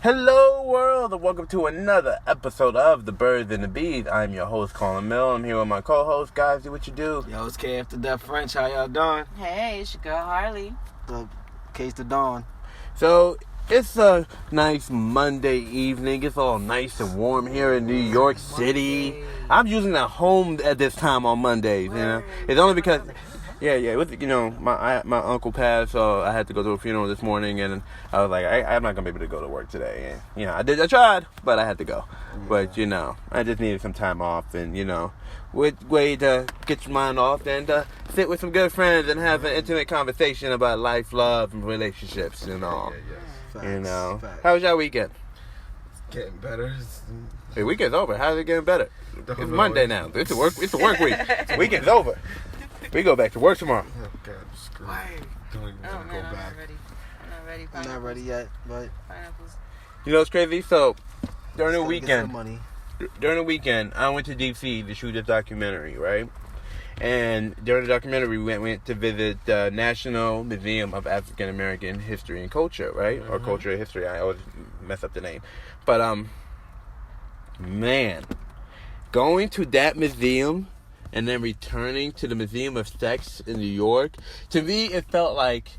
Hello world and welcome to another episode of The Birds and the Bees. I'm your host Colin Mill. I'm here with my co-host. Guys, do what you do. Yo, it's K After Death French. How y'all doing? Hey, it's your girl Harley. The Case to Dawn. So it's a nice Monday evening. It's all nice and warm here in New York City. I'm usually not home at this time on Mondays, you know. It's only because with, my uncle passed, so I had to go to a funeral this morning, and I was like, I'm not gonna be able to go to work today. And I tried, but I had to go. Yeah. But I just needed some time off, and way to get your mind off and sit with some good friends and have an intimate conversation about life, love, and relationships and all. Facts. How was your weekend? It's getting better. The weekend's over. How's it getting better? It's Monday now. It's a work week. Weekend's over. We go back to work tomorrow. Okay, I'm screwed. I'm not ready. I'm not ready yet, but Pineapples. You know what's crazy? So during the still get some weekend, I went to DC to shoot this documentary, right? And during the documentary, we went to visit the National Museum of African American History and Culture, right? Mm-hmm. Or Culture and History. I always mess up the name. But man, going to that museum and then returning to the Museum of Sex in New York, to me it felt like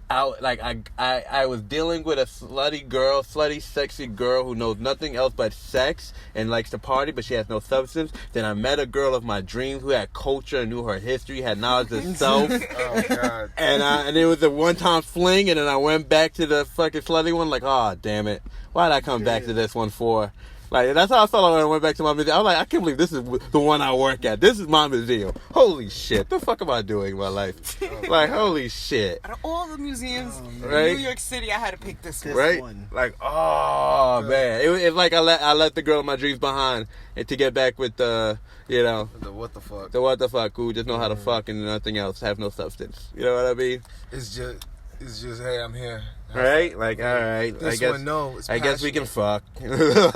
I was dealing with a slutty, sexy girl who knows nothing else but sex and likes to party, but she has no substance. Then I met a girl of my dreams who had culture and knew her history, had knowledge of self. Oh God! And it was a one-time fling, and then I went back to the fucking slutty one. Like, oh damn it, why did I come back to this one for? Like, that's how I felt when I went back to my museum. I was like, I can't believe this is the one I work at. This is my museum. Holy shit. The fuck am I doing in my life? Like, holy shit. Out of all the museums in right? New York City, I had to pick this one. Right? Like, oh, man. It's like I let the girl of my dreams behind and to get back with the what the fuck. The what the fuck, who just know how to fuck and nothing else, have no substance. You know what I mean? It's just, hey, I'm here. Right? Like, all right. This one, no. It's I guess we can fuck. The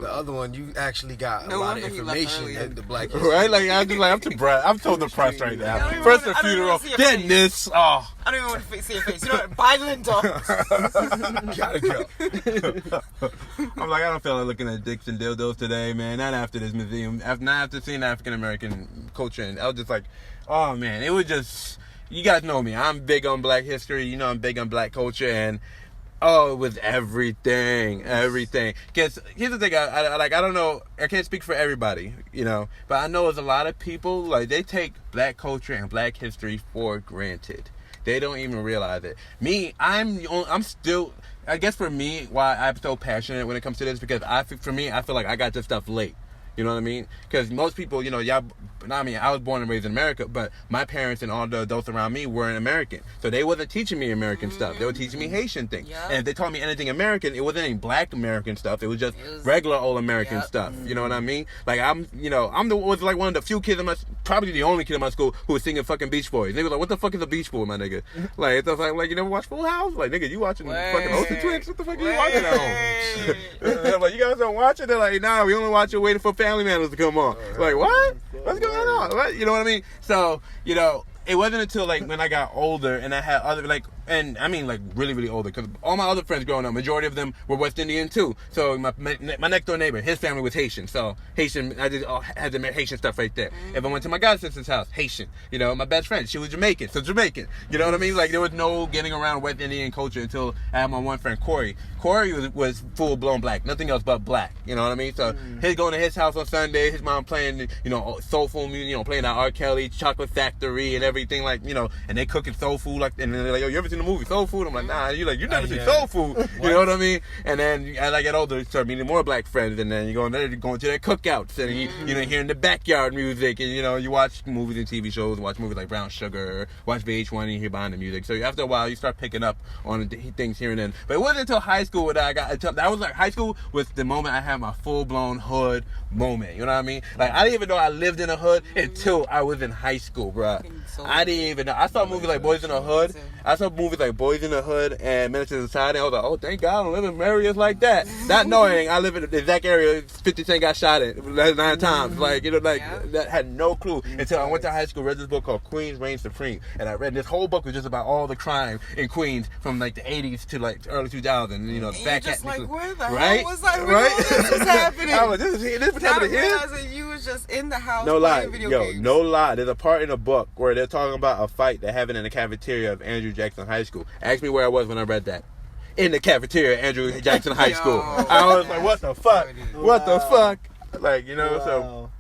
other one, you actually got a lot of information in the black history. Right? Like, I'm so depressed right now. First the funeral, then this. Oh. I don't even want to see your face. You know what? Bye, Linda. Gotta go. I'm like, I don't feel like looking at dicks and dildos today, man. Not after this museum. Not after seeing African American culture. And I was just like, oh, man. It was just... You guys know me. I'm big on black history. I'm big on black culture. And, it was everything. Because here's the thing. I don't know. I can't speak for everybody, But I know there's a lot of people, like, they take black culture and black history for granted. They don't even realize it. Me, I'm still... I guess for me, why I'm so passionate when it comes to this, because I feel like I got this stuff late. You know what I mean? Because most people, I was born and raised in America, but my parents and all the adults around me weren't American. So they wasn't teaching me American stuff. They were teaching me Haitian things. Yep. And if they taught me anything American, it wasn't any black American stuff. It was just regular old American stuff. You know what I mean? Like, was like one of the few kids probably the only kid in my school who was singing fucking Beach Boys. They were like, what the fuck is a Beach Boy, my nigga? Like, it's like, you never watch Full House? Like, nigga, you watching fucking Ocean Twins? What the fuck are you watching at home? I'm like, you guys don't watch it? They're like, nah, we only watch it waiting for Family Matters to come on. Like, what? What's going on? What? You know what I mean? So, it wasn't until, like, when I got older and I had other, like, and I mean, like, really, really older, because all my other friends growing up, majority of them were West Indian, too. So, my next door neighbor, his family was Haitian. So, Haitian, I had the Haitian stuff right there. If I went to my god sister's house, Haitian. My best friend, she was Jamaican, so Jamaican. You know what I mean? Like, there was no getting around West Indian culture until I had my one friend, Corey. Corey was full-blown black, nothing else but black. You know what I mean? So, he's going to his house on Sunday, his mom playing, soulful music, playing that R. Kelly, Chocolate Factory, and everything, like, and they cooking soul food, like, and they're like, yo, you ever seen the movie Soul Food? I'm like, nah. You're like, you never seen Soul Food. You know what I mean? And then as I get older, you start meeting more black friends, and then you're going to their cookouts, and you hearing the backyard music, and you watch movies and TV shows, watch movies like Brown Sugar, watch VH1, and you hear behind the music. So after a while, you start picking up on things here and then. But it wasn't until high school high school was the moment I had my full-blown hood moment. You know what I mean? Like, I didn't even know I lived in a hood until I was in high school, bruh. I didn't even know. I saw movies like Boys in the Hood. I saw movies movies like Boys in the Hood and Menace to Society. I was like, oh, thank God I don't live in areas like that. Not knowing I live in the exact area 50 Cent got shot in 9 times. Like, you know, like, that had no clue until I went to high school, read this book called Queens Reign Supreme. And I read this whole book was just about all the crime in Queens from like the 80s to like early 2000s. You know, back at like, where the right? hell was I? Right? This is happening. I was, this was happening here? Realizing you was just in the house no lie. playing video Yo, games. no lie. There's a part in the book where they're talking about a fight that happened in the cafeteria of Andrew Jackson High School. Ask me where I was when I read that. In the cafeteria at Andrew Jackson High School. I was like, what the fuck? What the fuck? Like, you know, so...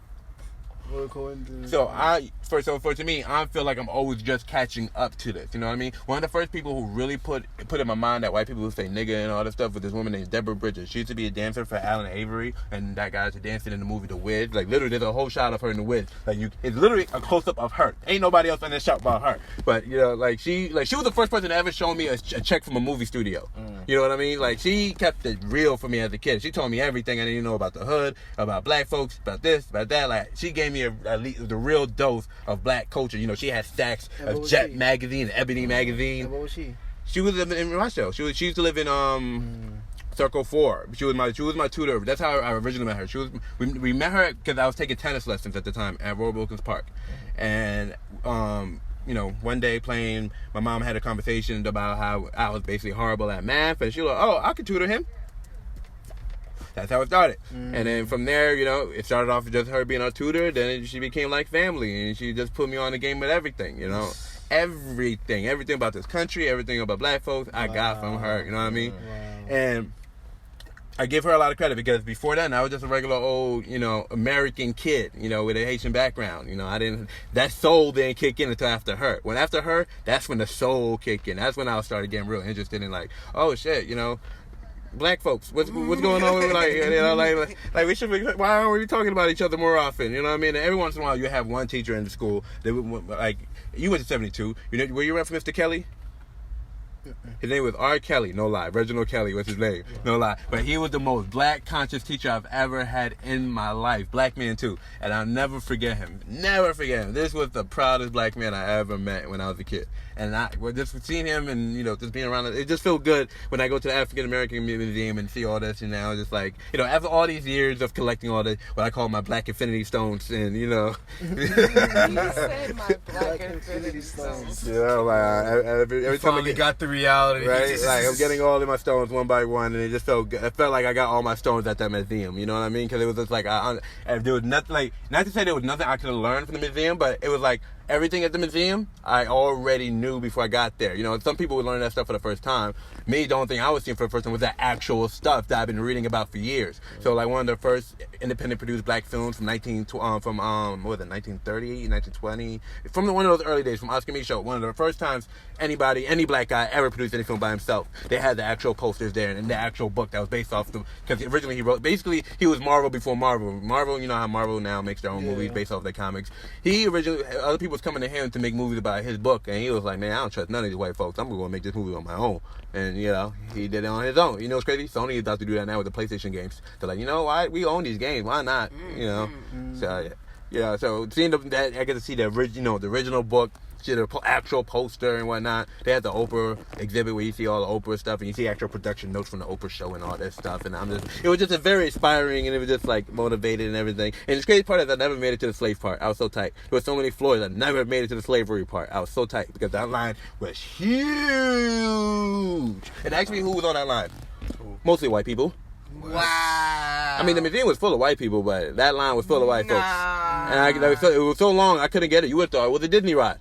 So for to me, I feel like I'm always just catching up to this. You know what I mean? One of the first people who really put in my mind that white people who say nigga and all this stuff was this woman named Deborah Bridges. She used to be a dancer for Alan Avery, and that guy's dancing in the movie The Wiz. Like literally, there's a whole shot of her in The Wiz. Like it's literally a close up of her. Ain't nobody else in this shot about her. But you know, she was the first person to ever show me a check from a movie studio. You know what I mean? Like she kept it real for me as a kid. She told me everything I needed to know about the hood, about black folks, about this, about that. Like she gave me the real dose of black culture. You know, she had stacks of Jet magazine, Ebony magazine. And what was she? She was living in Rochelle. She used to live in Circle 4. She was my tutor. That's how I originally met her. We met her because I was taking tennis lessons at the time at Royal Wilkins Park, and you know, one day playing, my mom had a conversation about how I was basically horrible at math, and she was like, "Oh, I could tutor him." That's how it started. And then from there, you know, it started off with just her being our tutor. Then she became like family, and she just put me on the game with everything, you know. Everything about this country, everything about black folks, I got from her, you know what I mean? And I give her a lot of credit because before then, I was just a regular old, you know, American kid, you know, with a Haitian background. You know, that soul didn't kick in until after her. After her, that's when the soul kicked in. That's when I started getting real interested in like, oh shit, you know, black folks, what's going on with like, you know, like we should be, why aren't we talking about each other more often? You know what I mean? And every once in a while you have one teacher in the school that like, you went to 72. You know where you went for Mr. Kelly? His name was R. Kelly, no lie. Reginald Kelly was his name, no lie. But he was the most black conscious teacher I've ever had in my life. Black man too. And I'll never forget him. Never forget him. This was the proudest black man I ever met when I was a kid. And just seeing him and, you know, just being around, it just felt good when I go to the African American Museum and see all this, and now just like, you know, after all these years of collecting all the, what I call my black infinity stones, and, you know. You said my black infinity stones. You know, like, every time I got the reality. Right? Like, I'm getting all of my stones one by one, and it just felt good. It felt like I got all my stones at that museum, you know what I mean? Because it was just like, there was nothing, like, not to say there was nothing I could have learned from the museum, but it was like, everything at the museum, I already knew before I got there. You know, some people would learn that stuff for the first time. Me, the only thing I was seeing for the first time was that actual stuff that I've been reading about for years. So, like, one of the first independent produced black films from 1930, 1920, from one of those early days, from Oscar Micheaux, one of the first times any black guy ever produced any film by himself. They had the actual posters there and the actual book that was based off the, because originally he wrote, basically, he was Marvel before Marvel. Marvel, you know how Marvel now makes their own movies based off their comics. He originally, other people was coming to him to make movies about his book, and he was like, man, I don't trust none of these white folks. I'm going to make this movie on my own. And, you know, he did it on his own. You know what's crazy? Sony is about to do that now with the PlayStation games. They're like, you know what? We own these games. Why not? You know? So, yeah, so seeing that, I get to see the original book, see the actual poster and whatnot. They had the Oprah exhibit where you see all the Oprah stuff, and you see actual production notes from the Oprah show and all that stuff. And it was just a very inspiring, and it was just like motivated and everything. And the crazy part is I never made it to the slave part. I was so tight. There were so many floors. I never made it to the slavery part. I was so tight because that line was huge. And actually, who was on that line? Mostly white people. Wow. I mean, the museum was full of white people, but that line was full of white folks. And it was so long, I couldn't get it. You would have thought it was a Disney ride.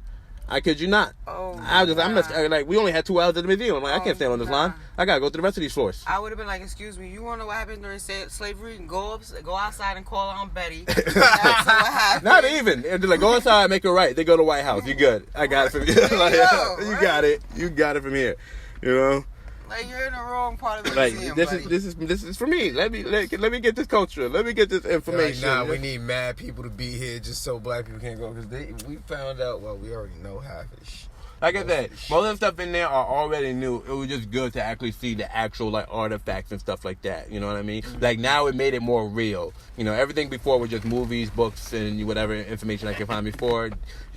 I kid you not. We only had 2 hours at the museum. I'm like, I can't stand on this line. I gotta go to the rest of these floors. I would have been like, excuse me, you wanna know what happened during slavery? Go outside and call Aunt Betty. That's what happened. Not even. They're like, go outside, make it right. They go to White House. You good? I got it from here. Like, you got it. You got it from here. You know. Like, you're in the wrong part of the museum. This is for me. Let me get this culture. Let me get this information. Like, we need mad people to be here just so black people can't go, because we found out. Well, we already know half of this shit. Like I said, most of the stuff in there are already new. It was just good to actually see the actual like artifacts and stuff like that. You know what I mean? Like now it made it more real. You know, everything before was just movies, books, and whatever information I could find before.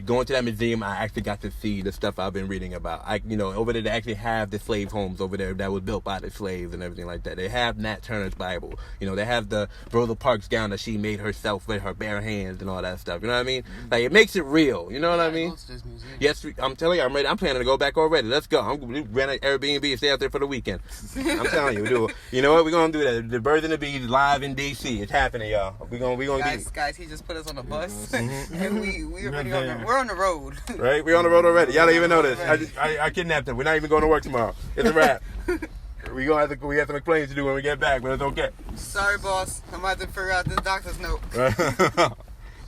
Going to that museum, I actually got to see the stuff I've been reading about. Over there they actually have the slave homes over there that was built by the slaves and everything like that. They have Nat Turner's Bible. You know, they have the Rosa Parks gown that she made herself with her bare hands and all that stuff. You know what I mean? Like it makes it real. You know what I mean? Yes, I'm telling you, I'm ready. I'm planning to go back already. Let's go. I'm going to rent an Airbnb and stay out there for the weekend. I'm telling you, dude. You know what? We're going to do that. The Birds and the Bees live in D.C. It's happening, y'all. We're going to guys, he just put us on a bus. And we're on the road. Right? We're on the road already. Y'all don't even know this. I kidnapped him. We're not even going to work tomorrow. It's a wrap. We have some explaining to do when we get back, but it's okay. Sorry, boss. I'm about to figure out this doctor's note.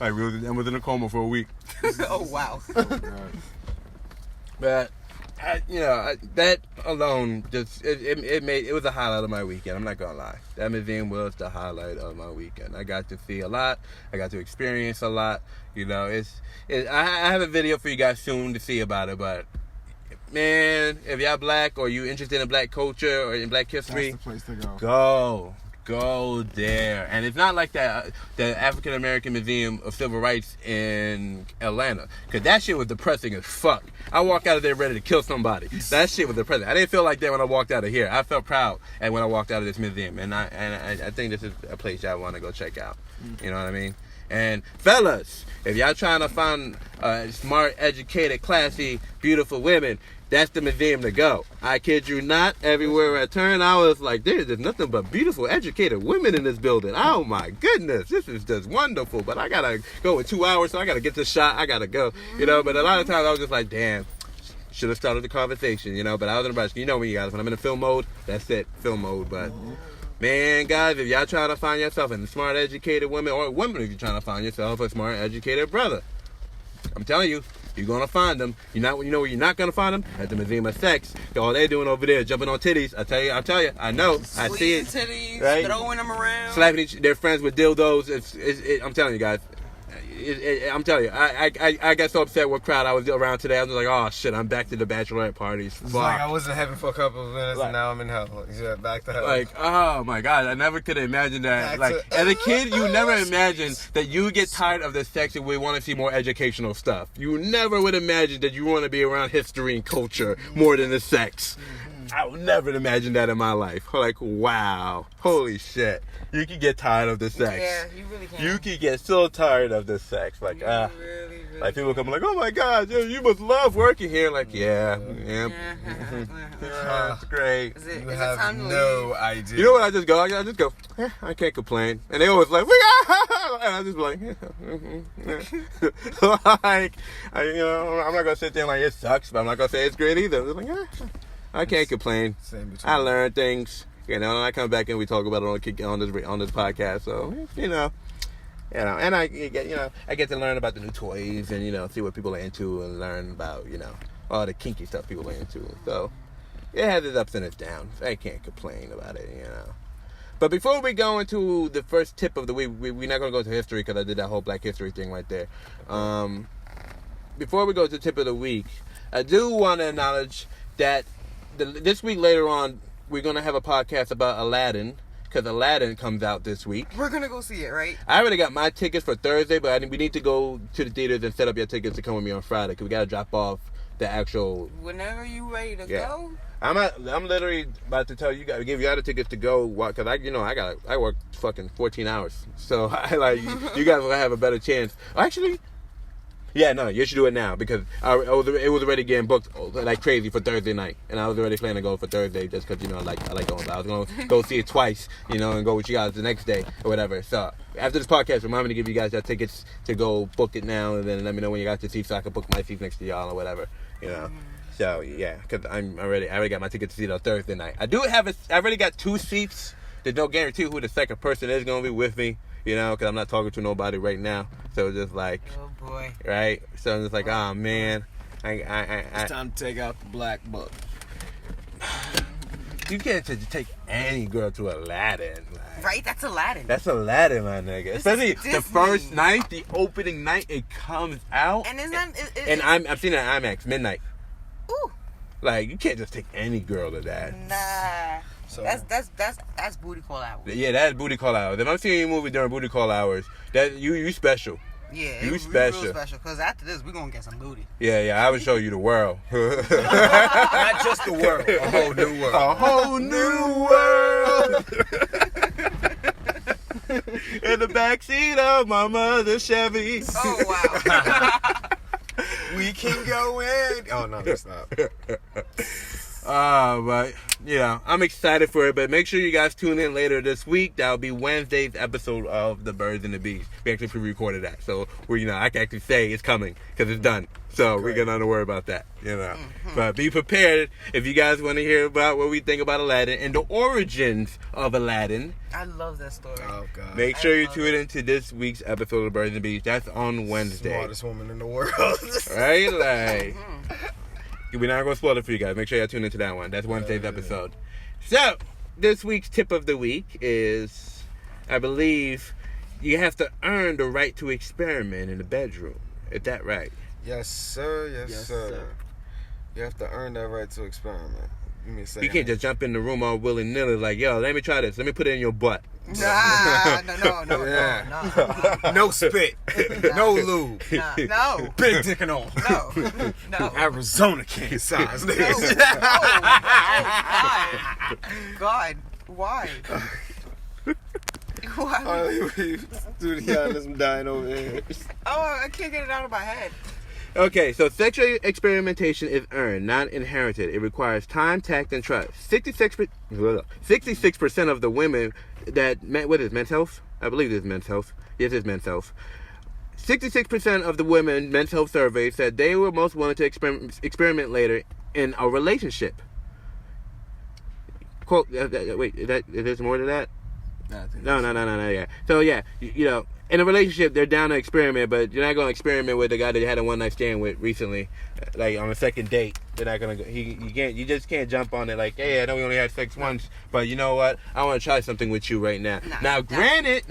I was in a coma for a week. Oh, wow. But that alone just it was a highlight of my weekend. I'm not gonna lie. That museum was the highlight of my weekend. I got to see a lot. I got to experience a lot. You know, I have a video for you guys soon to see about it. But man, if y'all black or you interested in black culture or in black history, that's the place to go. Go there. And it's not like that the African American Museum of Civil Rights in Atlanta, because that shit was depressing as fuck. I walked out of there ready to kill somebody. That shit was depressing. I didn't feel like that when I walked out of here. I felt proud when I walked out of this museum, and I think this is a place y'all want to go check out. You know what I mean? And fellas, if y'all trying to find smart, educated, classy, beautiful women, that's the museum to go. I kid you not. Everywhere I turn, I was like, there's nothing but beautiful, educated women in this building. Oh my goodness, this is just wonderful. But I gotta go in 2 hours, so I gotta get the shot. I gotta go, But a lot of times I was just like, damn, should have started the conversation, But I was in a rush. You know me, guys. When I'm in a film mode, that's it, film mode. But man, guys, if y'all trying to find yourself a smart, educated woman, or women if you're trying to find yourself a smart, educated brother, I'm telling you, you're gonna find them. You know where you're not gonna find them? At the Museum of Sex. All they're doing over there, jumping on titties. I tell you, I know, I see it. Titties, right? Throwing them around, slapping their friends with dildos. I'm telling you guys. I'm telling you, I got so upset what crowd I was around today. I was like, oh shit, I'm back to the bachelorette parties. It's like I was in heaven for a couple of minutes, and now I'm in hell. Yeah, back to hell. Like, oh my god, I never could imagine that. As a kid, you never imagined that you would get tired of the sex and we want to see more educational stuff. You never would imagine that you want to be around history and culture more than the sex. I would never imagine that in my life. Like, wow. Holy shit. You can get tired of the sex. Yeah, you really can. You can get so tired of the sex. Like, really like people come like, oh my god, you must love working here. Like, yeah. It's great. You have no idea. You know what? I just go, I can't complain. And they always like, and I just be like, like, I'm not gonna sit there and like it sucks, but I'm not gonna say it's great either. I'm like, I can't complain. I learn things, and I come back and we talk about it on this podcast. So and I get to learn about the new toys and see what people are into and learn about all the kinky stuff people are into. So it has its ups and its downs. I can't complain about it, But before we go into the first tip of the week, we're not going to go to history because I did that whole Black History thing right there. Before we go to the tip of the week, I do want to acknowledge that this week later on, we're going to have a podcast about Aladdin, because Aladdin comes out this week. We're going to go see it, right? I already got my tickets for Thursday, but we need to go to the theaters and set up your tickets to come with me on Friday, because we got to drop off the actual... Whenever you ready to go. I'm literally about to tell you guys, give y'all the tickets to go, because I work fucking 14 hours. So, you guys will have a better chance. Actually... Yeah, no, you should do it now because it was already getting booked like crazy for Thursday night, and I was already planning to go for Thursday just because I like going. But I was gonna go see it twice, and go with you guys the next day or whatever. So after this podcast, remind me to give you guys your tickets to go book it now, and then let me know when you got your seats so I can book my seats next to y'all or whatever. So yeah, because I already got my ticket to see it on Thursday night. I already got 2 seats. There's no guarantee who the second person is gonna be with me. Because I'm not talking to nobody right now. So it's just like, oh boy, right? So I'm just like, oh man, it's time to take out the black book. You can't just take any girl to Aladdin, right? That's Aladdin. That's Aladdin, my nigga. Especially the first night, the opening night, it comes out. And isn't and I'm seeing it at IMAX midnight. Like, you can't just take any girl to that. Nah. So That's booty call hours. Yeah, that's booty call hours. If I'm seeing you movie during booty call hours, that you special. Yeah, You it's special. real special. Because after this, we're going to get some booty. Yeah, I would show you the world. not just the world, a whole new world. A whole new world. In the backseat of my mother's Chevy. Oh, wow. We can go in. Oh no, that's not. But yeah, I'm excited for it. But make sure you guys tune in later this week. That'll be Wednesday's episode of The Birds and the Bees. We actually pre-recorded that, so I can actually say it's coming because it's done. So we're gonna not worry about that, But be prepared if you guys want to hear about what we think about Aladdin and the origins of Aladdin. I love that story. Oh god. Make sure you tune into this week's episode of The Birds and the Bees. That's on Wednesday. Smartest woman in the world. Right? Like, we're not going to spoil it for you guys. Make sure you tune into that one. That's Wednesday's episode. So, this week's tip of the week is, I believe, you have to earn the right to experiment in the bedroom. Is that right? Yes, sir. Yes, sir. You have to earn that right to experiment. You can't just jump in the room all willy-nilly like, yo, let me try this. Let me put it in your butt. No. No spit. No lube. No. Big dick and all. No. Arizona king size. No. God. Why? Why? Dude, I'm dying over here. Oh, I can't get it out of my head. Okay, so sexual experimentation is earned, not inherited. It requires time, tact, and trust. 66% of the women that... What is Men's Health? I believe it is Men's Health. Yes, it's Men's Health. 66% of the women Men's Health survey said they were most willing to experiment later in a relationship. Quote, wait, is there more to that? No, yeah. So, yeah, in a relationship, they're down to experiment, but you're not going to experiment with the guy that you had a one-night stand with recently, like on a second date. They're not going to go, you just can't jump on it like, hey, I know we only had sex once, but you know what? I want to try something with you right now. Now, granted,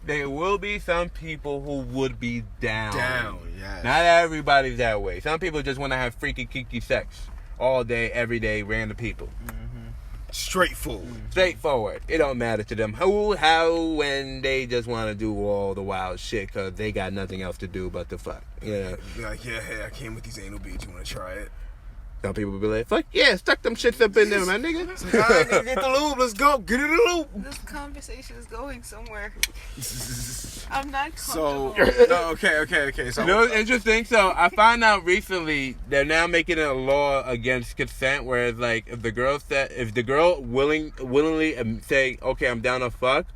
there will be some people who would be down. Yes. Not everybody's that way. Some people just want to have freaky, kiki sex all day, every day, random people. Straightforward. It don't matter to them who, how, when. They just want to do all the wild shit because they got nothing else to do but to fuck. Be like, hey, I came with these anal beads. You want to try it? Some people will be like, fuck yeah, stuck them shits up in there, my nigga. All right, nigga, get the lube. Let's go. Get in the lube. This conversation is going somewhere. I'm not So, comfortable. okay. So, You know what's interesting? So I found out recently they're now making a law against consent, whereas like if the girl willingly say, okay, I'm down to fuck,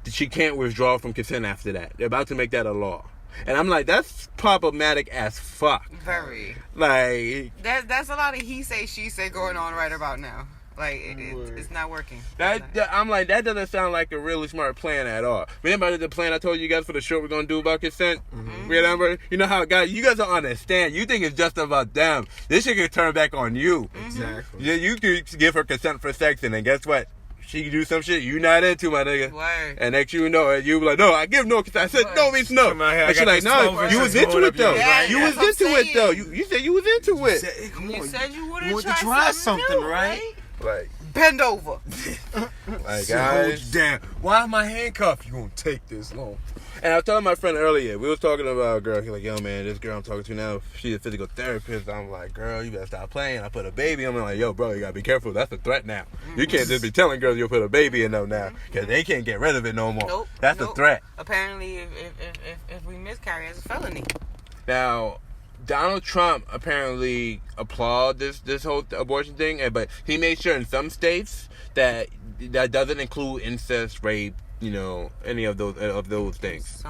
she can't withdraw from consent after that. They're about to make that a law. And I'm like, that's problematic as fuck. Very. Like That's a lot of he say, she say going on right about now. Like, it's not working. I'm like, that doesn't sound like a really smart plan at all. Remember the plan I told you guys for the show we're going to do about consent? Mm-hmm. Remember? You know how, guys, you guys don't understand. You think it's just about them. This shit could turn back on you. Exactly. Yeah, you could give her consent for sex, and then guess what? She can do some shit you not into, my nigga. Word. And next you know it, you be like, no, I give no consent. I said, no means no. And she's like, no, you was into it, though. Yeah, you was into it, though. You said you was into it. You said you wanted want to to try try something something, new, right? Like, Bend over. like, So hold guys. you down. Why am I handcuffed? You gonna take this long? And I was telling my friend earlier, we was talking about a girl. He's like, yo, man, this girl I'm talking to now, she's a physical therapist. I'm like, girl, you better stop playing. I put a baby. I'm like, yo, bro, you gotta be careful. That's a threat now. You can't just be telling girls you'll put a baby in them now, because they can't get rid of it no more. Nope. That's a threat. Apparently, if we miscarry, it's a felony. Now, Donald Trump apparently applauded this whole abortion thing, but he made sure in some states that doesn't include incest, rape, any of those things.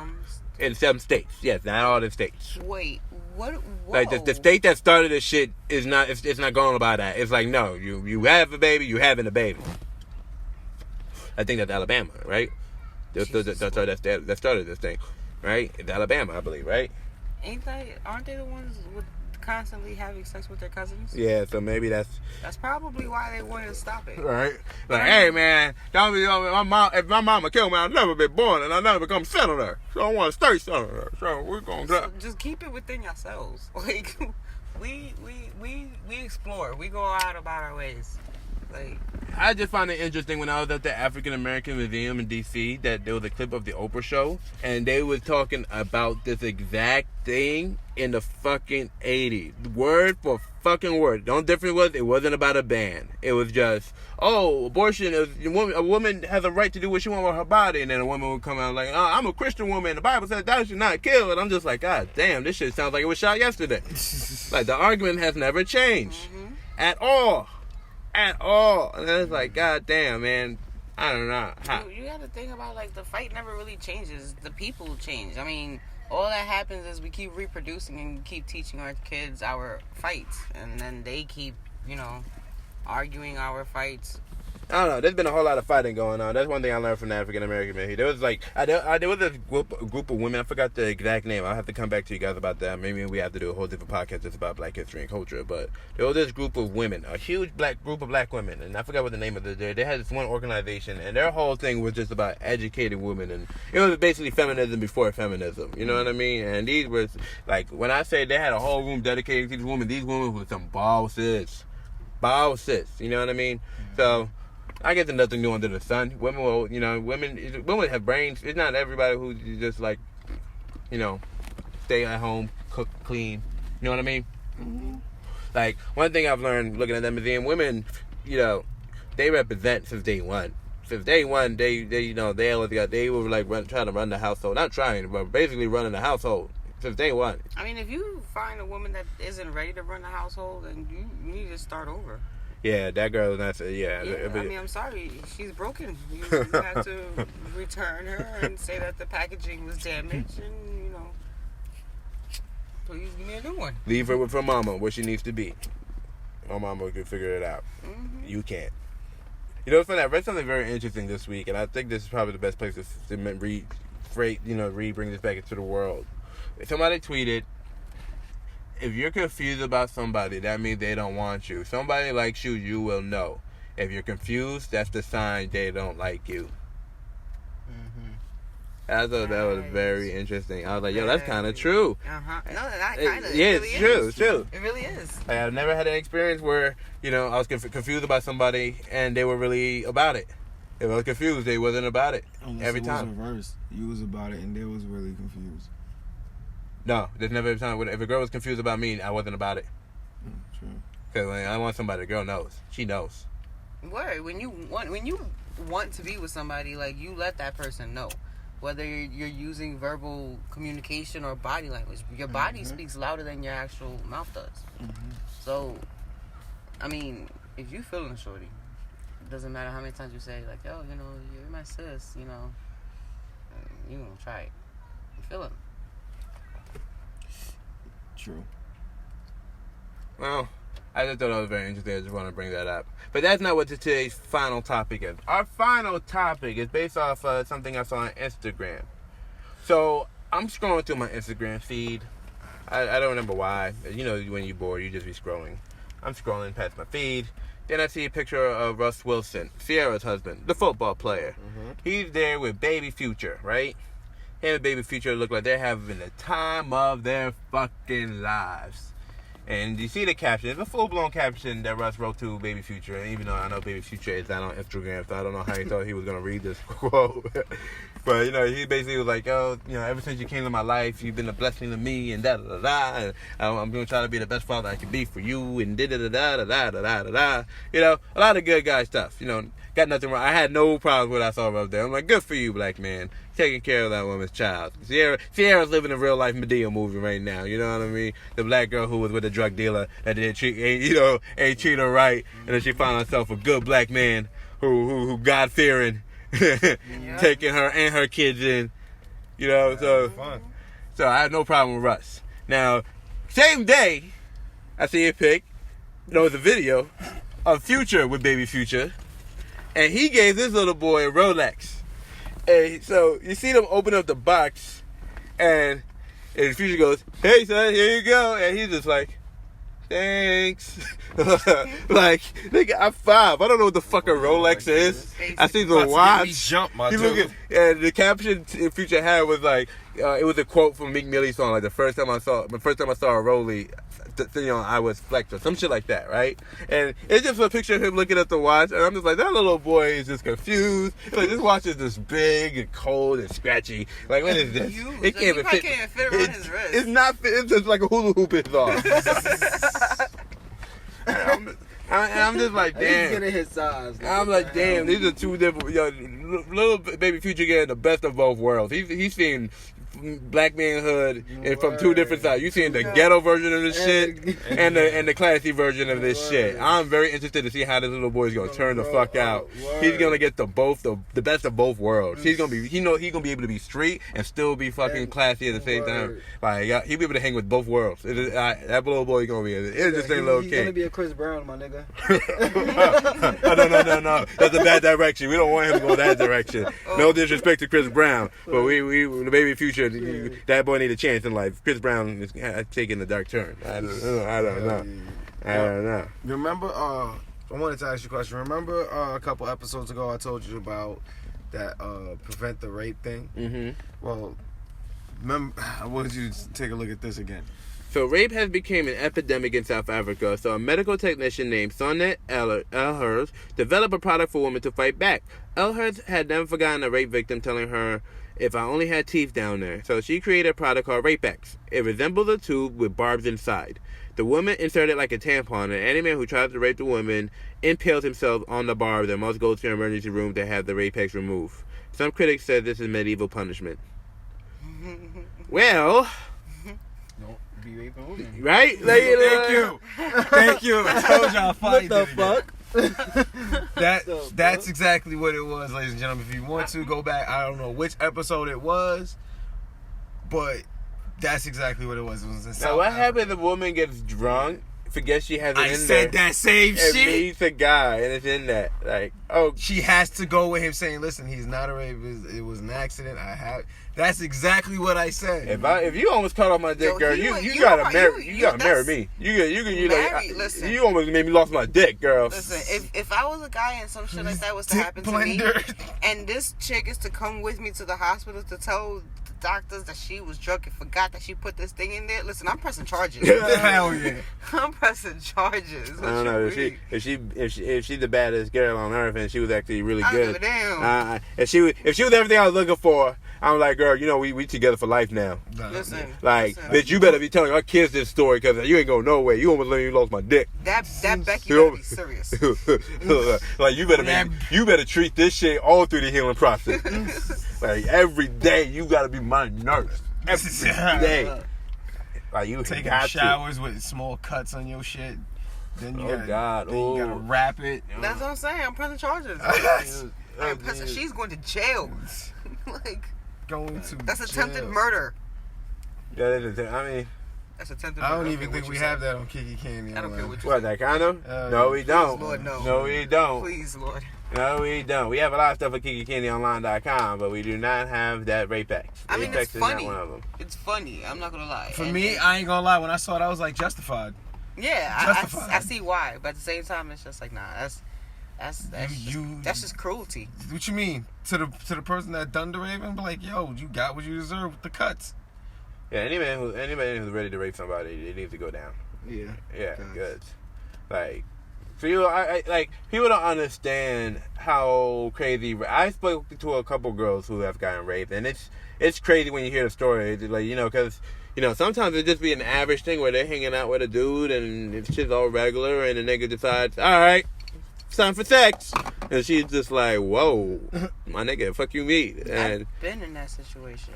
In some states, yes, not all the states. Wait, what? Whoa. Like the state that started this shit is not. It's not going about that. It's like, no, you have a baby, you having a baby. I think that's Alabama, right? That started this thing, right? It's Alabama, I believe, right? Aren't they the ones with constantly having sex with their cousins? Yeah, so maybe that's probably why they wanted to stop it. right. Like, hey man, don't be my mom. If my mama killed me, I'll never be born, and I'll never become senator. So I want to stay senator. So we're gonna So just keep it within yourselves. Like, we explore. We go out about our ways. Like, I just found it interesting when I was at the African American Museum in D.C. that there was a clip of the Oprah show, and they was talking about this exact thing in the fucking 80s. Word for fucking word. The only difference was it wasn't about a ban. It was just, abortion is a woman has a right to do what she wants with her body, and then a woman would come out like, I'm a Christian woman. The Bible says that should not kill. And I'm just like, God damn, this shit sounds like it was shot yesterday. Like, the argument has never changed at all. At all. And it's like, God damn, man. I don't know. You got to think about, like, the fight never really changes. The people change. I mean, all that happens is we keep reproducing and keep teaching our kids our fights. And then they keep, arguing our fights. I don't know. There's been a whole lot of fighting going on. That's one thing I learned from the African American community. There was like, there was a group of women. I forgot the exact name. I'll have to come back to you guys about that. Maybe we have to do a whole different podcast just about Black history and culture. But there was this group of women, a huge group of black women, and I forgot what the name of it. They had this one organization, and their whole thing was just about educating women, and it was basically feminism before feminism. You know what I mean? And these was like, when I say they had a whole room dedicated to these women were some bosses. You know what I mean? So I guess there's nothing new under the sun. Women will, women have brains. It's not everybody who just like, stay at home, cook, clean. You know what I mean? Mm-hmm. Like, one thing I've learned looking at that museum, women, they represent since day one. Since day one, they were like trying to run the household. Not trying, but basically running the household. Since day one. I mean, if you find a woman that isn't ready to run the household, then you need to start over. Yeah, that girl is not. Yeah. I mean, I'm sorry, she's broken. You have to return her and say that the packaging was damaged, and please give me a new one. Leave her with her mama where she needs to be. My mama can figure it out. Mm-hmm. You can't. It's funny. I read something very interesting this week, and I think this is probably the best place to bring this back into the world. Somebody tweeted, if you're confused about somebody, that means they don't want you. Somebody likes you, you will know. If you're confused, that's the sign they don't like you. Mm-hmm. I thought that was very interesting. I was like, yo, that's kind of true. Uh-huh. No, that kind of. Yeah, it's true. It's true. It really is. Like, I've never had an experience where, I was confused about somebody and they were really about it. If I was confused, they wasn't about it. Every time. It was reversed. You was about it and they was really confused. No, there's never a time when if a girl was confused about me, I wasn't about it. True. Because when I want somebody, the girl knows. She knows. Word. When you want to be with somebody, like, you let that person know. Whether you're using verbal communication or body language, your body speaks louder than your actual mouth does. Mm-hmm. So, I mean, if you feeling shorty, it doesn't matter how many times you say, like, yo, you're my sis, you gonna try it. You feel it. True. Well, I just thought that was very interesting. I just want to bring that up. But that's not what today's final topic is. Our final topic is based off something I saw on Instagram. So, I'm scrolling through my Instagram feed. I don't remember why. When you're bored, you just be scrolling. I'm scrolling past my feed. Then I see a picture of Russ Wilson, Sierra's husband, the football player. Mm-hmm. He's there with Baby Future, right? Him and Baby Future look like they're having the time of their fucking lives. And you see the caption. It's a full-blown caption that Russ wrote to Baby Future. And even though I know Baby Future is not on Instagram, so I don't know how he thought he was going to read this quote. But, he basically was like, ever since you came to my life, you've been a blessing to me, and da-da-da-da. And I'm going to try to be the best father I can be for you, and da-da-da-da-da-da-da-da-da. A lot of good guy stuff. Got nothing wrong. I had no problem with what I saw up there. I'm like, good for you, black man. Taking care of that woman's child. Sierra's living a real life Medea movie right now. You know what I mean? The black girl who was with a drug dealer that ain't treat her right, and then she found herself a good black man who God fearing, taking her and her kids in. So I had no problem with Russ. Now, same day, I see a pic. The video of Future with Baby Future, and he gave this little boy a Rolex. And so you see them open up the box, and Future goes, "Hey son, here you go," and he's just like, "Thanks." Like, nigga, I'm 5. I don't know what the fuck a Rolex is. I see the watch. And the caption Future had was like, it was a quote from Meek Millie's song. Like the first time I saw a Rollie, I was flexed or some shit like that, right? And it's just a picture of him looking at the watch, and I'm just like, that little boy is just confused. Like, this watch is just big and cold and scratchy. Like, what is this? It can't even fit. Can't fit around his wrist. It's not fit. It's just like a hula hoop is off. I'm just like, damn. He's getting his size. I'm like, damn. These are two different. Little baby Future getting the best of both worlds. He's seen black manhood and from two different sides. You seen the ghetto version of this shit and the classy version of this shit. I'm very interested to see how this little boy's gonna turn the fuck out. He's gonna get the best of both worlds. He's gonna be he's gonna be able to be street and still be fucking classy at the same time. Like he'll be able to hang with both worlds. That little boy gonna be an interesting little kid. He's gonna be a Chris Brown, my nigga. No. That's a bad direction. We don't want him to go that direction. No disrespect to Chris Brown, but we the baby Future. That boy need a chance in life. Chris Brown is taking a dark turn. I don't know. Remember, I wanted to ask you a question. Remember a couple episodes ago I told you about that prevent the rape thing? Mm-hmm. Well, remember, I wanted you to take a look at this again. So rape has become an epidemic in South Africa. So a medical technician named Sonnet Elhers developed a product for women to fight back. Elhers had never forgotten a rape victim telling her, "If I only had teeth down there." So she created a product called Rape-X. It resembles a tube with barbs inside. The woman inserted like a tampon, and any man who tries to rape the woman impales himself on the barbs and must go to an emergency room to have the Rape-X removed. Some critics said this is medieval punishment. Well... Be raping women. Right? Thank you. I told y'all What the fuck? That's exactly what it was, ladies and gentlemen. If you want to go back, I don't know which episode it was, but that's exactly what it was. It was in now, South what Africa. happens if the woman gets drunk, forgets she has it I in said there, that same and shit. meets a guy, and it's in that? Like, oh, She has to go with him saying, "Listen, he's not a rapist. It was an accident. That's exactly what I said." if you almost cut off my dick, Yo, girl, you you gotta marry that's- me. You listen. you almost made me lost my dick, girl. Listen, if I was a guy and some shit like that was to Dick happen to blender. me, and this chick is to come with me to the hospital to tell the doctors that she was drunk and forgot that she put this thing in there, listen, I'm pressing charges. Hell yeah. I'm pressing charges. I don't know if she's the baddest girl on earth and she was actually really I don't good. give a damn. If she was everything I was looking for, I'm like, girl, we together for life now. Listen, Like, listen. bitch, you better be telling our kids this story because you ain't going nowhere. You almost let me lost my dick. that Becky better be serious. Like you better treat this shit all through the healing process. Like every day you gotta be my nurse. Every day. Like you Taking got showers with small cuts on your shit. Then you Oh, God. Then you gotta Oh. wrap it. That's what I'm saying. I'm pressing charges. to. I'm pressing, she's going to jail. Like, Going to that's attempted jail. murder. I mean, That's attempted I murder. don't even think we have that on Kiki Candy. I don't care what you what, say. that condom? No, we Please, don't. Lord, no. No, we don't. Please, Lord. No, we don't. We have a lot of stuff at KikiCandyOnline.com, but we do not have that Rape-X. I mean, Rape-X it's funny. is not one of them. It's funny. I'm not gonna lie. For And- me, I ain't gonna lie. When I saw it, I was like, justified. yeah, Justified. I see why, but at the same time, it's just like, nah, that's just cruelty. What you mean to the person that done the raping? Be like, yo, you got what you deserve with the cuts. Yeah, anybody who's ready to rape somebody, it needs to go down. Yeah. Yeah, good. Like, people don't understand how crazy. I spoke to a couple girls who have gotten raped, and it's crazy when you hear the story. It's like, because sometimes it just be an average thing where they're hanging out with a dude and it's just all regular, and the nigga decides, all right, it's time for sex, and she's just like, whoa, my nigga, fuck you mean? And I've been in that situation.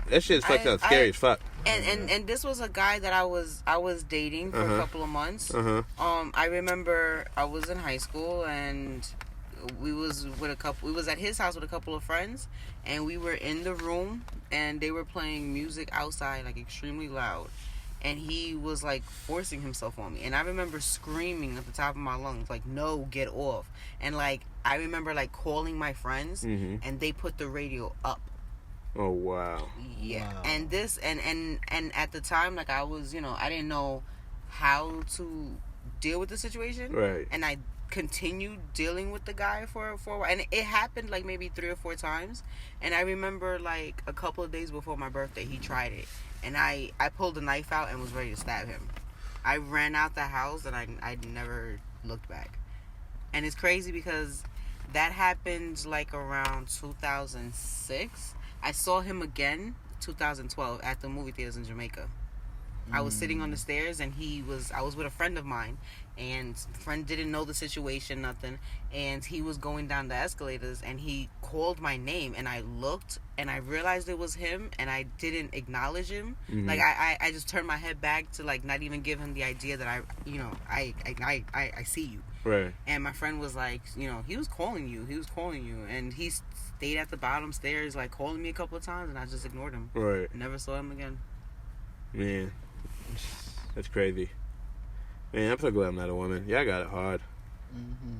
that shit's fucked up, scary as fuck. And this was a guy that I was dating for a couple of months. I remember I was in high school and we was at his house with a couple of friends, and we were in the room and they were playing music outside like extremely loud, and he was like forcing himself on me, and I remember screaming at the top of my lungs like, no, get off. And like I remember like calling my friends, and they put the radio up. Oh wow. Yeah. Wow. And this and at the time, like, I was, I didn't know how to deal with the situation. Right. And I continued dealing with the guy for a while, and it happened like maybe 3 or 4 times. And I remember like a couple of days before my birthday, he tried it, and I pulled a knife out and was ready to stab him. I ran out the house and I never looked back. And it's crazy because that happened like around 2006. I saw him again 2012 at the movie theaters in Jamaica. I was sitting on the stairs and I was with a friend of mine, and friend didn't know the situation, nothing, and he was going down the escalators and he called my name, and I looked and I realized it was him, and I didn't acknowledge him. Like I just turned my head back to like not even give him the idea that I see you. Right. And my friend was like, he was calling you, and he stayed at the bottom stairs like calling me a couple of times, and I just ignored him. Right. Never saw him again. Man, that's crazy. Man, I'm so glad I'm not a woman. Yeah, I got it hard.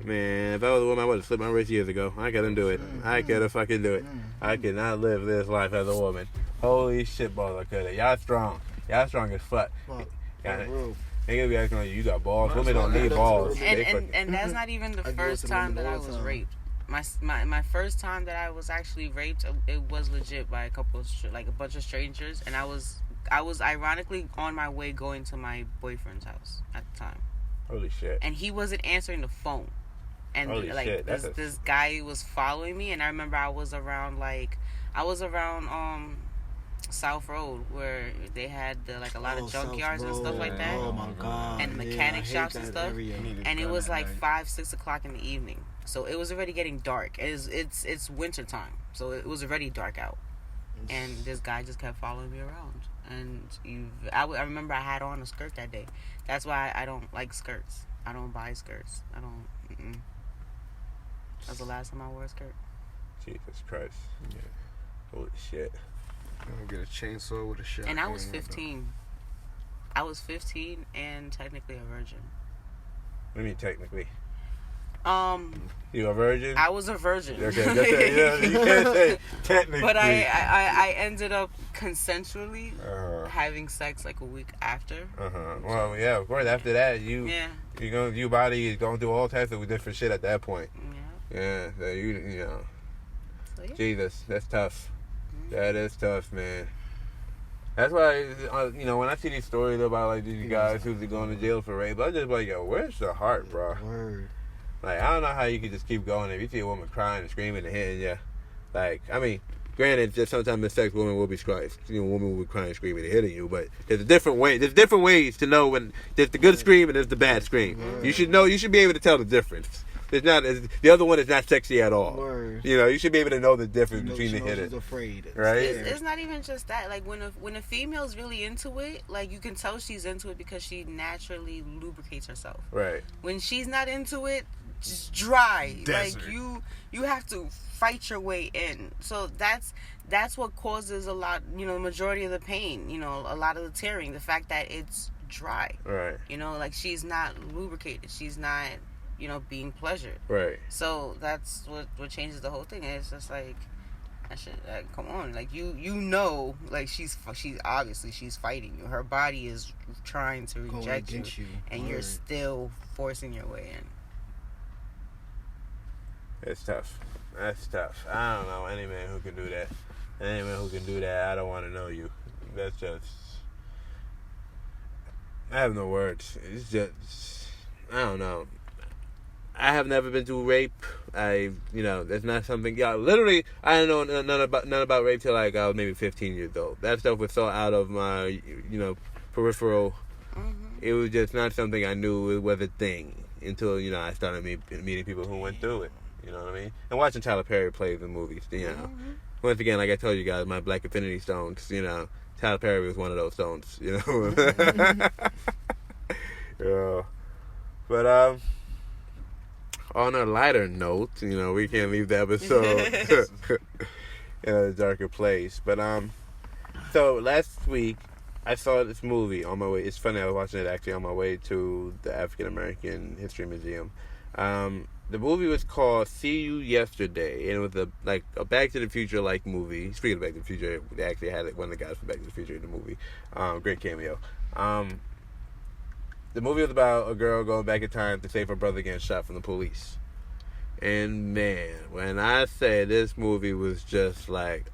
Man, if I was a woman, I would have slipped my wrist years ago. I couldn't do it. I could have fucking do it. I could not live this life as a woman. Holy shit, balls, I could have. Y'all strong. Y'all strong as fuck. Got it. They gonna be acting like you got balls. Women don't need balls. And that's not even the first time that I was raped. My first time that I was actually raped, it was legit by a bunch of strangers, and I was ironically on my way going to my boyfriend's house at the time. Holy shit. And he wasn't answering the phone. And Holy shit, this guy was following me, and I remember I was around South Road, where they had a lot of junkyards and stuff like that. Oh my god. And mechanic shops and stuff. And it was like 5-6 o'clock in the evening. So it was already getting dark. It's winter time. So it was already dark out. And this guy just kept following me around. And I remember I had on a skirt that day. That's why I don't like skirts. I don't buy skirts. I don't. That was the last time I wore a skirt. Jesus Christ. Yeah. Holy shit. I'm gonna get a chainsaw with a shotgun. And I was 15. I was 15 and technically a virgin. What do you mean technically? You a virgin? I was a virgin. Okay, that's it. Yeah, you can't say technically. But I ended up consensually having sex like a week after. Well, yeah, of course. After that, your body is going through all types of different shit at that point. Yeah. So So, yeah. Jesus, that's tough. That is tough, man. That's why, when I see these stories about like these guys who's going to jail for rape, I'm just like, yo, where's the heart, bro? Word. Like, I don't know how you can just keep going if you see a woman crying and screaming and hitting you. Like, I mean, granted, just sometimes in sex, women will be crying, women will be crying, screaming, and hitting you. But there's a different way. There's different ways to know when there's the good scream and there's the bad scream. Word. You should know. You should be able to tell the difference. The other one is not sexy at all. Word. You should be able to know the difference between the hitters. Afraid. Right? It's not even just that. Like when a female's really into it, like you can tell she's into it because she naturally lubricates herself. Right. When she's not into it, just dry. Desert. Like you have to fight your way in. So that's what causes a lot. The majority of the pain. A lot of the tearing. The fact that it's dry. Right. Like she's not lubricated. She's not. Being pleasured. Right. So that's what changes the whole thing. And it's just like, that shit, come on. Like, like, she's obviously, she's fighting you. Her body is trying to reject you. And you're still forcing your way in. It's tough. That's tough. I don't know any man who can do that. Any man who can do that, I don't want to know you. That's just... I have no words. It's just... I don't know. I have never been through rape. That's not something. Yeah, literally, I didn't know none about rape till like I was maybe 15 years old. That stuff was so out of my, peripheral. Mm-hmm. It was just not something I knew it was a thing until I started meeting people who went through it. You know what I mean? And watching Tyler Perry play the movies. Mm-hmm. Once again, like I told you guys, my Black Infinity Stones. Tyler Perry was one of those stones. Yeah. But on a lighter note, we can't leave the episode in a darker place. But so last week I saw this movie on my way. It's funny, I was watching it actually on my way to the African American History Museum. The movie was called See You Yesterday, and it was a Back to the Future like movie. Speaking of Back to the Future, they actually had one of the guys from Back to the Future in the movie. Great cameo. The movie was about a girl going back in time to save her brother getting shot from the police. And man, when I say this movie was just like,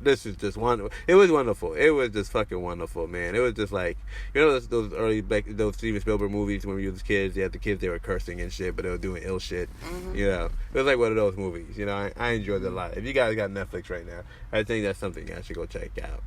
this is just wonderful. It was wonderful. It was just fucking wonderful, man. It was just like, you know, those early, those Steven Spielberg movies when we were kids. You had the kids, they were cursing and shit, but they were doing ill shit. You know, it was like one of those movies. You know, I enjoyed it a lot. If you guys got Netflix right now, I think that's something you should go check out.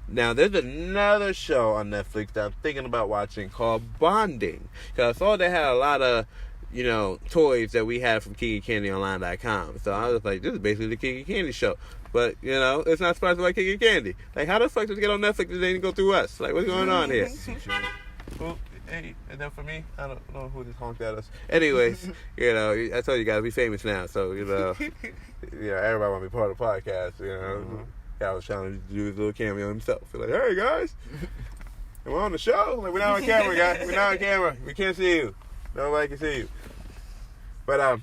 Now, there's another show on Netflix that I'm thinking about watching called Bonding. Because I saw they had a lot of, you know, toys that we had from KikiCandyOnline.com. So I was like, this is basically the Kiki Candy show. But, you know, it's not sponsored by Kiki Candy. Like, how the fuck does it get on Netflix and they didn't go through us? Like, what's going on here? Well, hey, and then for me, I don't know who just honked at us. Anyways, you know, I told you guys we famous now. So, you know, everybody want to be part of the podcast, you know. I was trying to do his little cameo himself. Like, hey, guys, we're on the show. Like, we're not on camera, guys. We're not on camera. We can't see you. Nobody can see you. But I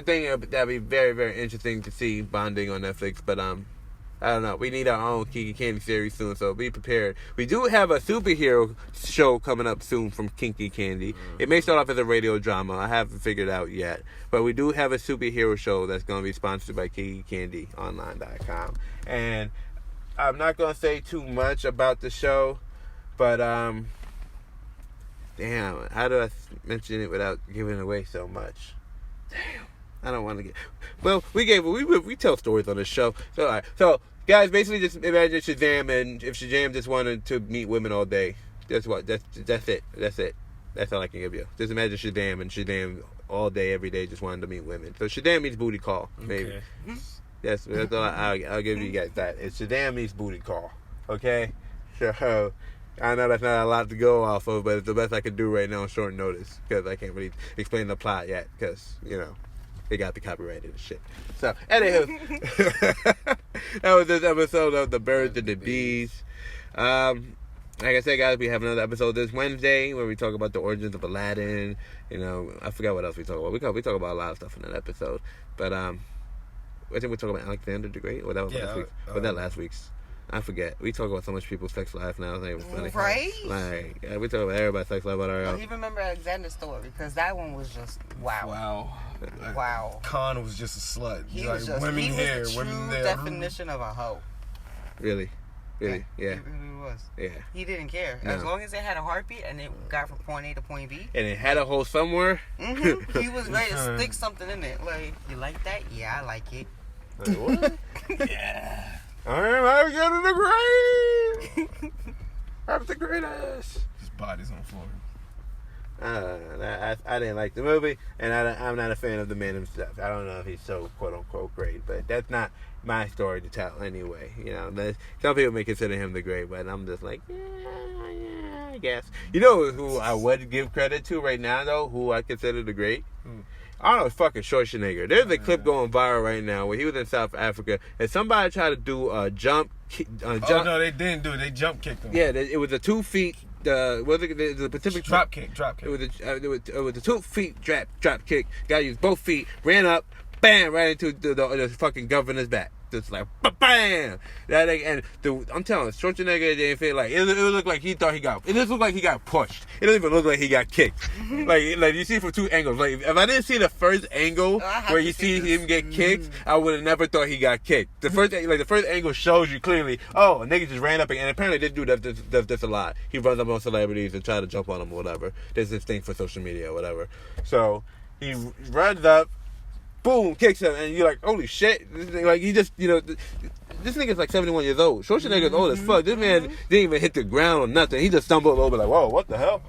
think that'd be very, very interesting to see Bonding on Netflix. But I don't know. We need our own Kiki Candy series soon, so be prepared. We do have a superhero show coming up soon from Kiki Candy. It may start off as a radio drama. I haven't figured it out yet. But we do have a superhero show that's going to be sponsored by KikiCandyOnline.com. And I'm not going to say too much about the show, but damn, how do I mention it without giving away so much? Damn, I don't want to get. Well, we tell stories on this show. So, all right. So, guys, basically just imagine Shazam, and if Shazam just wanted to meet women all day, that's what. That's it. That's it. That's all I can give you. Just imagine Shazam, and Shazam all day, every day, just wanted to meet women. So Shazam meets booty call, maybe. Okay. That's all I'll give you guys that. It's Shazam meets booty call. Okay? So, I know that's not a lot to go off of, but it's the best I could do right now on short notice, because I can't really explain the plot yet, because, you know, they got the copyrighted and shit. So, anywho, that was this episode of The Birds and the Bees. Like I said, guys, we have another episode this Wednesday where we talk about the origins of Aladdin. You know, I forgot what else we talk about. We talk about a lot of stuff in that episode. But I think we talk about Alexander the Great. Or that was last week. Was that last week's? I forget. We talk about so much people's sex life now. It's not even funny. Right? Like, we talk about everybody's sex life about our own. You remember Alexander's story, because that one was just wow. Khan was just a slut. He was the true definition of a hoe. Really? Yeah. He really was. Yeah. He didn't care. No. As long as it had a heartbeat and it got from point A to point B. And it had a hole somewhere. Mm-hmm. He was ready to stick something in it. Like, you like that? Yeah, I like it. Like, what? Yeah. I'm Alexander the Great. I'm the greatest. His body's on the floor. I didn't like the movie, and I'm not a fan of the man himself. I don't know if he's so quote unquote great, but that's not my story to tell anyway. You know, some people may consider him the great, but I'm just like, yeah, I guess. You know who I would give credit to right now, though, who I consider the great? I don't know, fucking Schwarzenegger. There's a clip going viral right now where he was in South Africa and somebody tried to do a jump. Oh no, they didn't do it. They jump kicked him. Yeah, it was a 2 feet. The Pacific drop kick. It was a 2 feet drop kick. Guy used both feet, ran up, bam, right into the fucking governor's back. Just like bam. I'm telling you, Schwarzenegger didn't feel like it looked like he thought he got. It just looked like he got pushed. It doesn't even look like he got kicked. like you see from two angles. Like if I didn't see the first angle where you see him get kicked, I would have never thought he got kicked. The first angle shows you clearly. Oh, a nigga just ran up, and apparently this dude does this a lot. He runs up on celebrities and try to jump on them or whatever. There's this thing for social media or whatever. So he runs up. Boom, kicks him, and you're like, holy shit. Like, he just, you know, this nigga's like 71 years old. Schwarzenegger's old as fuck. This man didn't even hit the ground or nothing. He just stumbled over like, whoa, what the hell?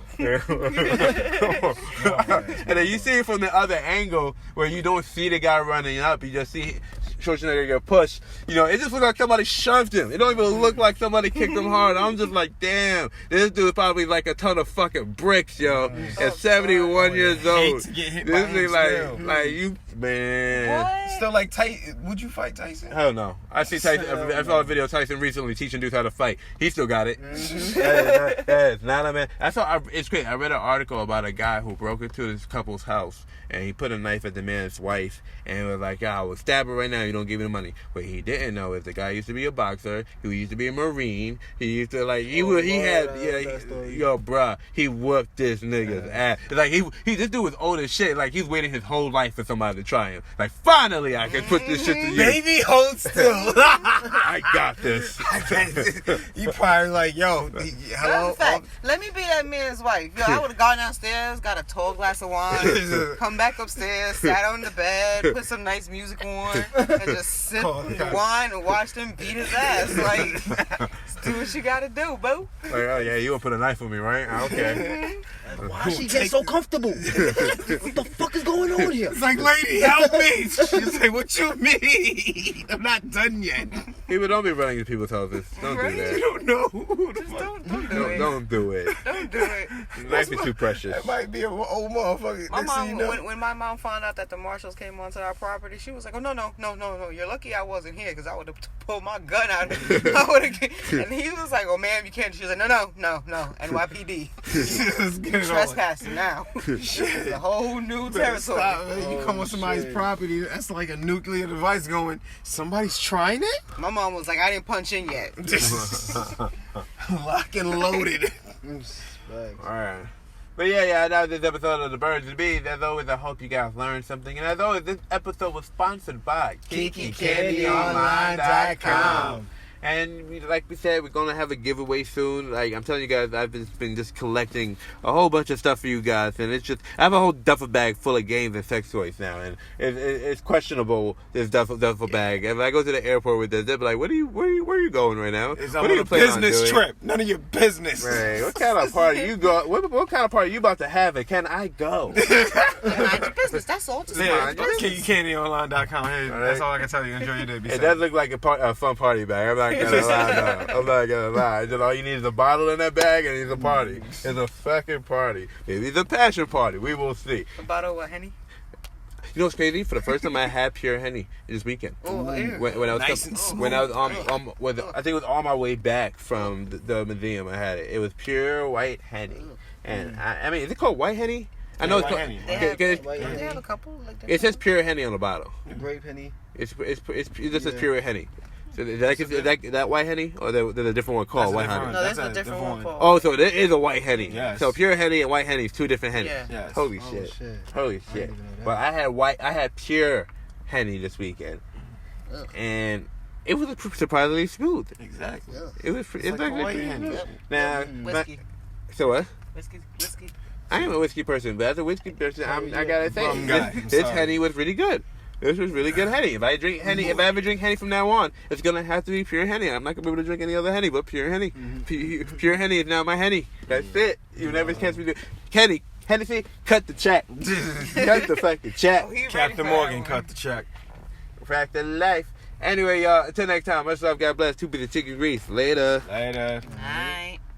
And then you see it from the other angle where you don't see the guy running up. You just see Schwarzenegger get pushed. You know, it just looks like somebody shoved him. It don't even look like somebody kicked him hard. I'm just like, damn, this dude's probably like a ton of fucking bricks, yo. At 71 years old. This thing like you, man. What? Still like Tyson. Would you fight Tyson? Hell no. I see Tyson. I saw a video of Tyson recently teaching dudes how to fight. He still got it. That is not a man. It's great. I read an article about a guy who broke into this couple's house and he put a knife at the man's wife and was like, I will stab her right now. you don't give me the money. What he didn't know is the guy used to be a boxer. He used to be a Marine. He used to bruh, he whooped this nigga's ass. Like this dude was old as shit. Like he's waiting his whole life for somebody to try him. Like finally I can put this shit to use. Baby, hold still. I got this. You probably like, yo, hello. Let me be that man's wife. Yo, I would have gone downstairs, got a tall glass of wine, come back upstairs, sat on the bed, put some nice music on, and just sip the wine and watch them beat his ass. Like, do what you gotta do, boo. Like, oh yeah, you gonna put a knife on me, right? Okay. Why she get so comfortable? What the fuck is going on here? It's like, lady, help me. She's like, what you mean? I'm not done yet. People don't be running into people's houses. Don't do that. You don't know. Just don't do it. Don't do it. Don't do it. Life is too precious. That might be an old motherfucker. My Next thing mom, you know, when my mom found out that the marshals came onto our property, she was like, "Oh no! You're lucky I wasn't here, because I would have pulled my gun out." And he was like, "Oh ma'am, you can't." She was like, "No, NYPD, let's get it on. trespassing now." It's a whole new territory. Stop, man. You come on somebody's property, that's like a nuclear device going, somebody's trying it? My mom was like, "I didn't punch in yet." Lock and loaded. Alright. But yeah, that was this episode of The Birds and Bees. As always, I hope you guys learned something. And as always, this episode was sponsored by KikiCandyOnline.com. And like we said, we're going to have a giveaway soon. Like, I'm telling you guys, I've been just collecting a whole bunch of stuff for you guys. And it's just, I have a whole duffel bag full of games and sex toys now. And it's questionable, this duffel bag. If I go to the airport with this, they'll be like, where are you going right now? It's what on a business trip. None of your business. Right. What kind of party you go? What kind of party you about to have? And can I go? Mind your business. That's all. Just mind your business. KikiCandyOnline.com. Hey, that's all I can tell you. Enjoy your day. Be It safe. does look like a fun party bag. I'm not gonna lie. No. I'm not gonna lie. Just all you need is a bottle in that bag, and it's a party. It's a fucking party. Maybe it's a passion party. We will see. A bottle of Henny. You know what's crazy? For the first time, I had pure Henny this weekend. Oh, When I was Nice and smooth. when I was I think it was on my way back from the museum. I had it. It was pure white Henny, and I mean, is it called white Henny? I know it's White called. Henny. They have a couple. Like It says pure Henny on the bottle. Grape Henny. It just says pure Henny. So is that white Henny, or there's a different one called white Henny? No, there's a different one called. Oh, so there is a white Henny. Yes. So pure Henny and white Henny is two different Henny. Yeah. Yes. Holy Oh, shit. shit. Holy I shit. didn't even know that. But I had pure Henny this weekend, and it was surprisingly smooth. Exactly. It was like actually white pretty Henny. good. Now, Whiskey. so what? Whiskey. I am a whiskey person, but as a whiskey person, I gotta say, Rum guy. this Sorry. Henny was really good. This was really good Henny. If I ever drink Henny from now on, it's gonna have to be pure Henny. I'm not gonna be able to drink any other Henny but pure Henny. Pure Henny is now my Henny. That's it. You never catch me do. Hennessy, cut the check. Cut the fucking check. Captain Morgan cut the check. Fact of life. Anyway, y'all, until next time, much love, God bless. 2 bit of chicken grease. Later. Later. Alright.